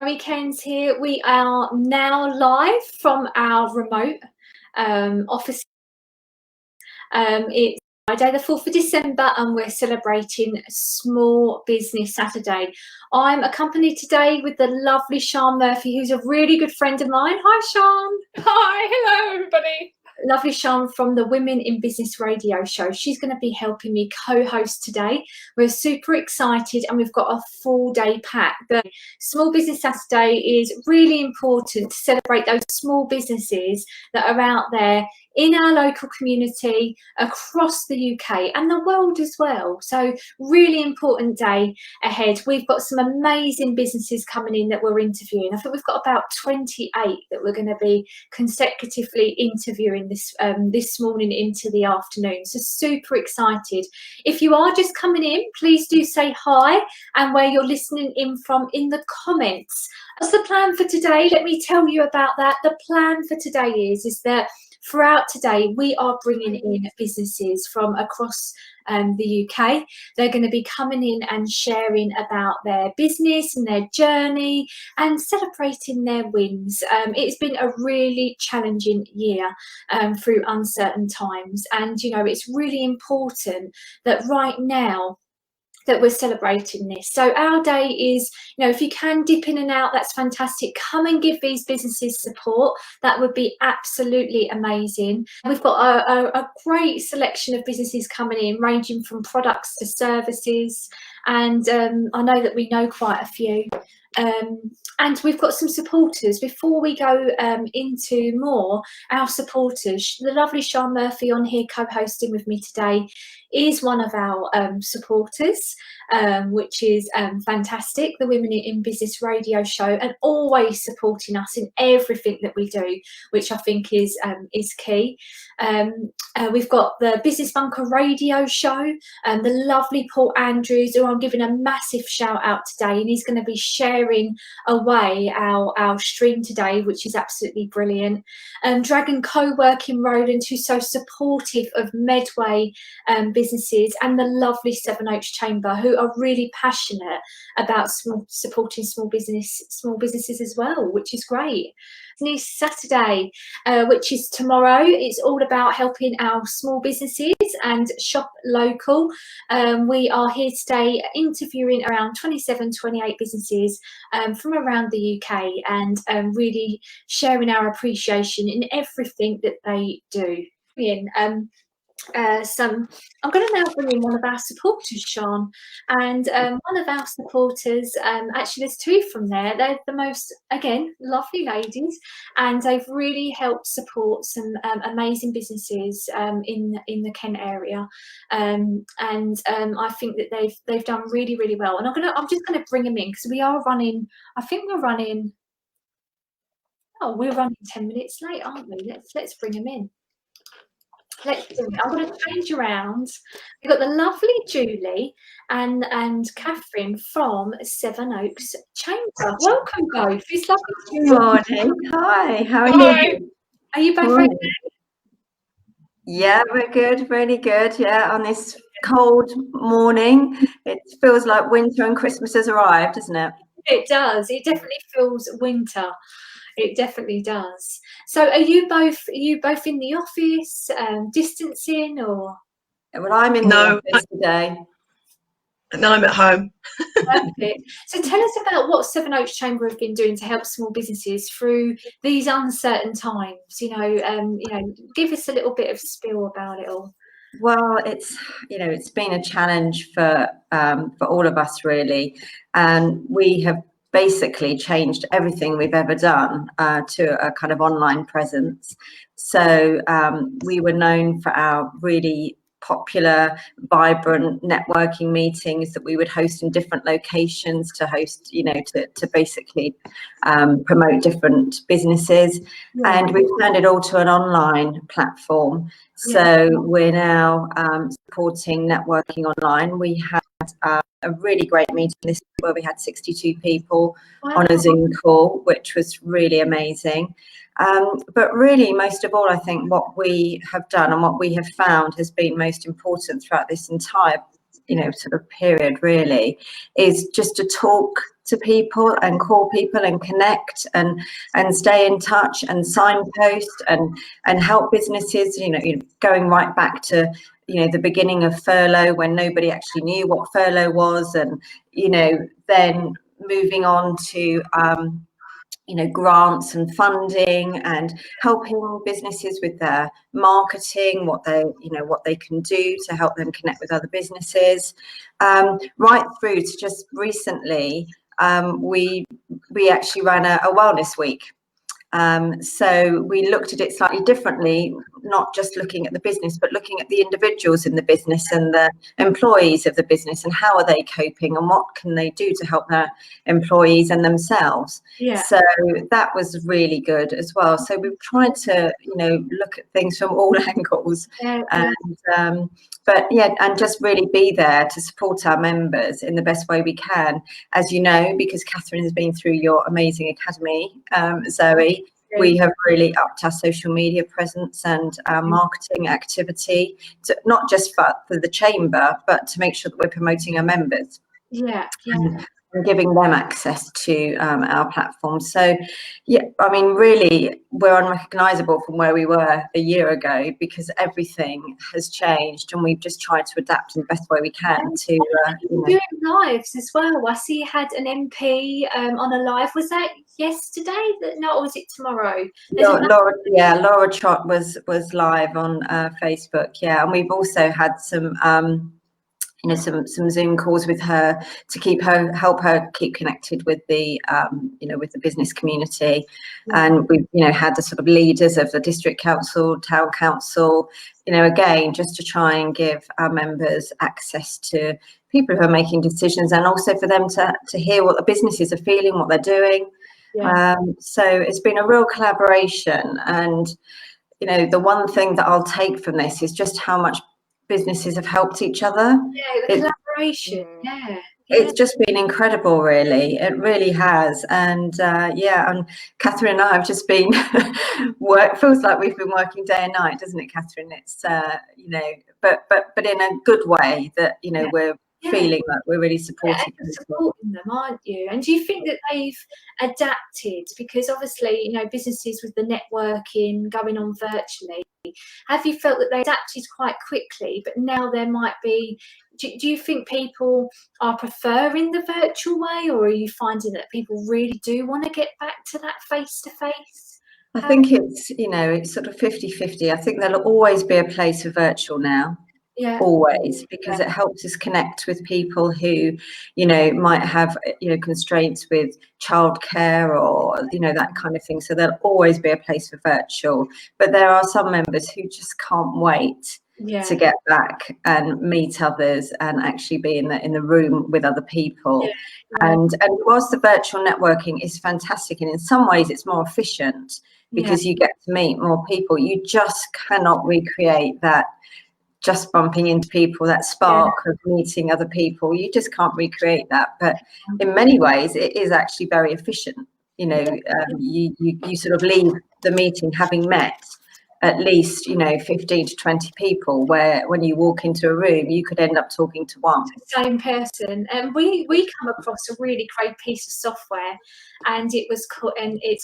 Weekends here. We are now live from our remote office. It's Friday the 4th of December and we're celebrating Small Business Saturday. I'm accompanied today with the lovely Sian Murphy, who's a really good friend of mine. Hi Sian. Hi, hello everybody. Lovely Sian from the Women in Business radio show. She's going to be helping me co-host today. We're super excited and we've got a full day packed. The Small Business Saturday is really important to celebrate those small businesses that are out there in our local community, across the UK and the world as well. So really important day ahead. We've got some amazing businesses coming in that we're interviewing. I think we've got about 28 that we're going to be consecutively interviewing this morning into the afternoon. So super excited. If you are just coming in, please do say hi and where you're listening in from in the comments. What's the plan for today? Let me tell you about that. The plan for today is that throughout today, we are bringing in businesses from across the UK. They're going to be coming in and sharing about their business and their journey and celebrating their wins. It's been a really challenging year through uncertain times. And, you know, it's really important that right now, that we're celebrating this. So our day is, you know, if you can dip in and out, that's fantastic. Come and give these businesses support. That would be absolutely amazing. We've got a great selection of businesses coming in, ranging from products to services. And I know that we know quite a few. And we've got some supporters. Before we go into more, our supporters, the lovely Sian Murphy on here co-hosting with me today is one of our supporters, which is fantastic, the Women in Business radio show, and always supporting us in everything that we do, which I think is key. We've got the Business Bunker radio show, the lovely Paul Andrews, who I'm giving a massive shout out today, and he's going to be sharing away our stream today, which is absolutely brilliant. Dragon Co-working Roland, who's so supportive of Medway businesses, and the lovely Sevenoaks Chamber, who are really passionate about supporting small businesses as well, which is great. New Saturday, which is tomorrow, it's all about helping our small businesses and shop local. We are here today interviewing around 27-28 businesses from around the UK and really sharing our appreciation in everything that they do. I'm going to now bring in one of our supporters, Sian, and one of our supporters, actually there's two from there. They're the most, again, lovely ladies, and they've really helped support some amazing businesses in the Kent area, and I think that they've done really, really well. And I'm just going to bring them in because we are running. I think we're running. Oh, we're running 10 minutes late, aren't we? Let's bring them in. Let's do it. I'm going to change around. We've got the lovely Julie and Catherine from Sevenoaks Chamber. Welcome both. It's lovely to see you. Good morning. Hi, how are you? Are you both okay? Yeah, we're good, really good. Yeah, on this cold morning, it feels like winter and Christmas has arrived, doesn't it? It does. It definitely feels winter. It definitely does. So are you both in the office, distancing, or? Well, I'm in the office today. No, I'm at home. Perfect. So tell us about what Sevenoaks Chamber have been doing to help small businesses through these uncertain times. You know, give us a little bit of spiel about it all. Well, it's been a challenge for all of us really, and we have basically changed everything we've ever done to a kind of online presence. So we were known for our really popular, vibrant networking meetings that we would host in different locations to host, to basically promote different businesses. Yeah. And we've turned it all to an online platform. So we're now supporting networking online. We had a really great meeting this week where we had 62 people on a Zoom call, which was really amazing. But really, most of all, I think what we have done and what we have found has been most important throughout this entire sort of period really, is just to talk to people and call people and connect and stay in touch and signpost and help businesses, going right back to the beginning of furlough, when nobody actually knew what furlough was, and then moving on to grants and funding and helping businesses with their marketing, what they can do to help them connect with other businesses, right through to just recently we actually ran a wellness week. So we looked at it slightly differently, not just looking at the business, but looking at the individuals in the business and the employees of the business, and how are they coping and what can they do to help their employees and themselves. Yeah. So that was really good as well. So we've tried to, look at things from all angles, and just really be there to support our members in the best way we can. As you know, because Catherine has been through your amazing academy, Zoe, we have really upped our social media presence and our marketing activity, to not just for the chamber, but to make sure that we're promoting our members. Yeah. And giving them access to our platform. So, really, we're unrecognisable from where we were a year ago, because everything has changed, and we've just tried to adapt in the best way we can to. Doing lives as well. I see you had an MP on a live. Was that yesterday? Or was it tomorrow? Laura Trott was live on Facebook. Yeah, and we've also had some. Some Zoom calls with her to help her keep connected with the with the business community. And we've had the sort of leaders of the district council, town council, again, just to try and give our members access to people who are making decisions, and also for them to hear what the businesses are feeling, what they're doing. So it's been a real collaboration, and the one thing that I'll take from this is just how much businesses have helped each other. The collaboration. It's just been incredible, really. It really has. And and Catherine and I have just been feels like we've been working day and night, doesn't it, Catherine? It's but in a good way, that we're feeling like we're really supporting them, aren't you? And do you think that they've adapted? Because obviously, businesses with the networking going on virtually, have you felt that they adapted quite quickly, but now there might be, do you think people are preferring the virtual way, or are you finding that people really do want to get back to that face-to-face? I think it's sort of 50-50. I think there'll always be a place for virtual now. Always, because it helps us connect with people who might have constraints with childcare or that kind of thing. So there'll always be a place for virtual, but there are some members who just can't wait to get back and meet others and actually be in the room with other people. And whilst the virtual networking is fantastic, and in some ways it's more efficient because you get to meet more people, you just cannot recreate that. Just bumping into people, that spark of meeting other people, you just can't recreate that. But in many ways, it is actually very efficient. You sort of leave the meeting having met at least 15 to 20 people, where when you walk into a room, you could end up talking to one same person. And we come across a really great piece of software, and it's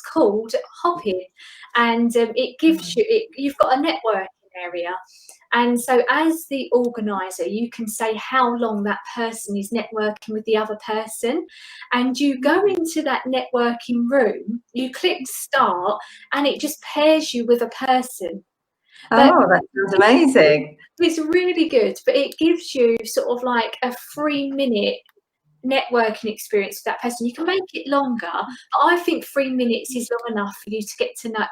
called Hopin, and it gives you've got a networking area. And so as the organizer, you can say how long that person is networking with the other person, and you go into that networking room, you click start, and it just pairs you with a person. That sounds amazing. It's really good, but it gives you sort of like a 3-minute networking experience with that person. You can make it longer, but I think 3 minutes is long enough for you to get to know,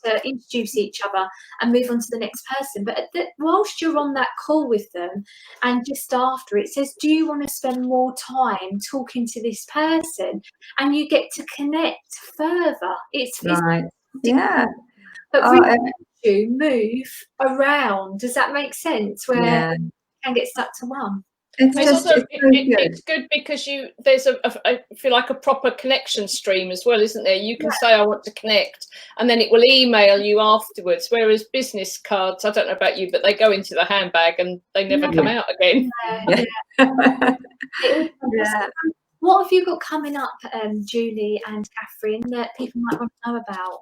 to introduce each other and move on to the next person. But whilst you're on that call with them, and just after, it says, do you want to spend more time talking to this person? And you get to connect further. It's but really you move around. Does that make sense? Where you can get stuck to one. It's It's just, also it's so good. it's good because there's I feel like a proper connection stream as well, isn't there? You can say I want to connect, and then it will email you afterwards. Whereas business cards, I don't know about you, but they go into the handbag and they never come out again. Yeah. Yeah. What have you got coming up, Julie and Catherine, that people might want to know about?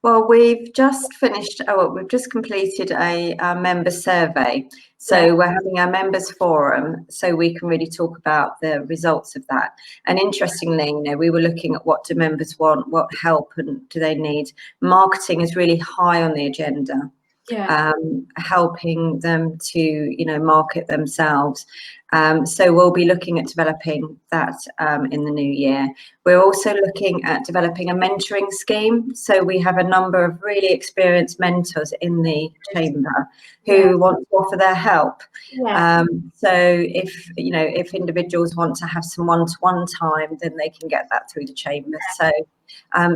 Well, we've just finished, we've just completed a member survey. So we're having our members forum so we can really talk about the results of that. And interestingly, you know, we were looking at what do members want, what help and do they need. Marketing is really high on the agenda. Helping them to, you know, market themselves. So we'll be looking at developing that in the new year. We're also looking at developing a mentoring scheme. So we have a number of really experienced mentors in the chamber who want to offer their help. So if, you know, if individuals want to have some one-to-one time, then they can get that through the chamber. So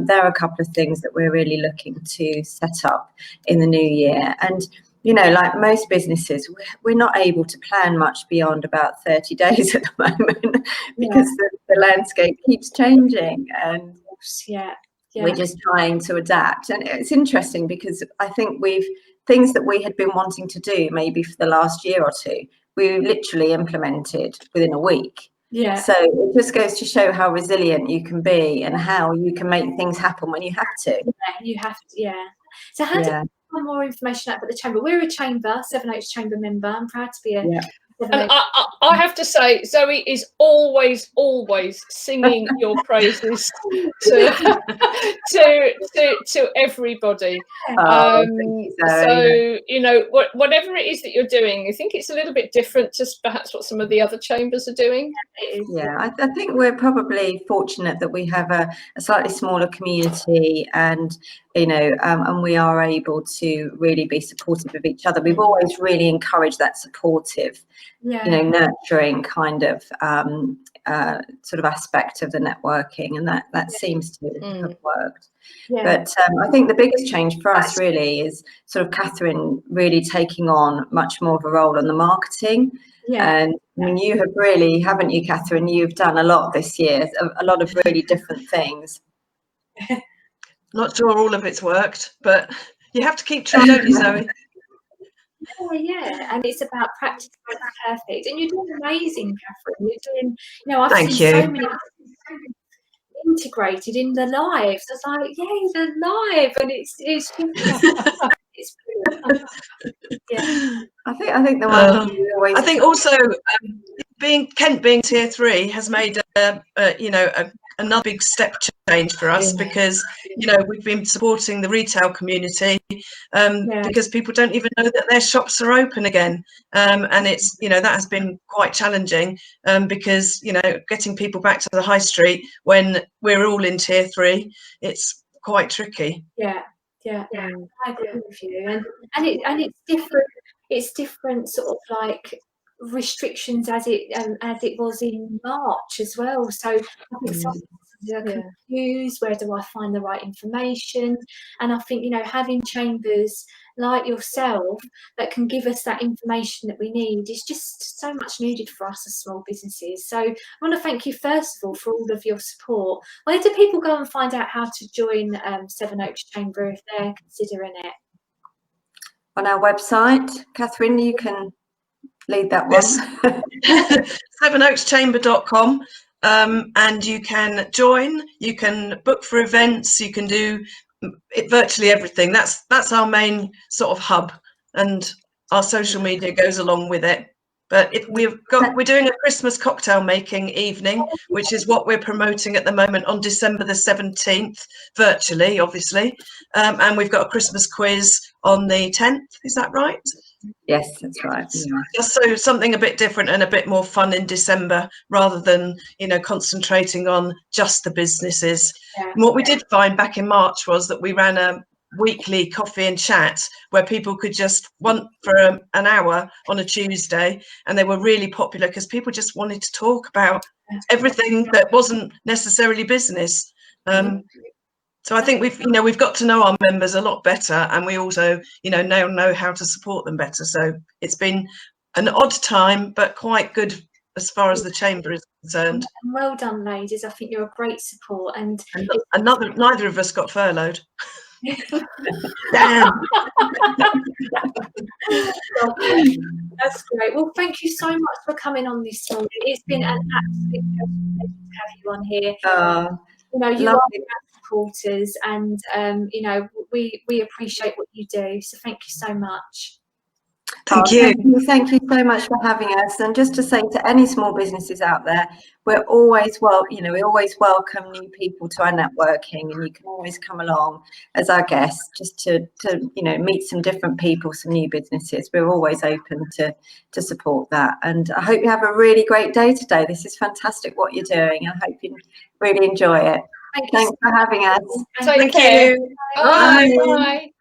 there are a couple of things that we're really looking to set up in the new year. And, you know, like most businesses, we're not able to plan much beyond about 30 days at the moment because the landscape keeps changing, and we're just trying to adapt. And it's interesting because I think things that we had been wanting to do maybe for the last year or two, we literally implemented within a week. So it just goes to show how resilient you can be and how you can make things happen when you have to. So how do you find more information about the chamber? We're a chamber, Sevenoaks Chamber member. I'm proud to be a And I have to say, Zoe is always singing your praises to everybody. So, you know, whatever it is that you're doing, I think it's a little bit different to perhaps what some of the other chambers are doing. I think we're probably fortunate that we have a slightly smaller community, and you know, and we are able to really be supportive of each other. We've always really encouraged that supportive, you know, nurturing kind of sort of aspect of the networking, and that seems to have worked. But I think the biggest change for us really is sort of Catherine really taking on much more of a role in the marketing. And I mean, you have really, haven't you, Catherine? You've done a lot this year, a lot of really different things. Not sure all of it's worked, but you have to keep trying, don't you, Zoe? And it's about practice makes perfect. And you're doing amazing, Catherine. You're doing, you know, I've Thank seen you. so many integrated in the lives. I was like, they're live, and it's just it's brilliant. I think the one always. I think also Kent being tier 3 has made you know, another big step change for us because, you know, we've been supporting the retail community because people don't even know that their shops are open again, and it's, you know, that has been quite challenging because, you know, getting people back to the high street when we're all in tier 3, it's quite tricky. I agree with you, and it's different. It's different, sort of like restrictions as it was in March as well. So I think some are confused. Where do I find the right information? And I think, you know, having chambers like yourself that can give us that information that we need is just so much needed for us as small businesses. So I want to thank you first of all for all of your support. Where do people go and find out how to join Sevenoaks Chamber if they're considering it? On our website, Catherine, you can lead that one. Yes. sevenoakschamber.com, and you can join, you can book for events, you can do virtually everything. That's our main sort of hub, and our social media goes along with it. But we're doing a Christmas cocktail making evening, which is what we're promoting at the moment on December the 17th, virtually, obviously. And we've got a Christmas quiz on the 10th. Is that right? Yes, that's right. Just so something a bit different and a bit more fun in December, rather than, you know, concentrating on just the businesses. And what we did find back in March was that we ran a weekly coffee and chat where people could just for an hour on a Tuesday, and they were really popular because people just wanted to talk about everything that wasn't necessarily business. So I think we've got to know our members a lot better, and we also, you know, now know how to support them better. So it's been an odd time, but quite good as far as the chamber is concerned. And well done, ladies. I think you're a great support. And And neither of us got furloughed. Damn. That's great. Well, thank you so much for coming on this morning. It's been an absolute pleasure to have you on here. You know, you are our supporters, and you know, we appreciate what you do. So thank you so much. Thank you. Thank you so much for having us. And just to say to any small businesses out there, we're always we always welcome new people to our networking, and you can always come along as our guest just to meet some different people, some new businesses. We're always open to support that. And I hope you have a really great day today. This is fantastic what you're doing. I hope you really enjoy it. Thanks for having us. Thank you. Bye. Bye.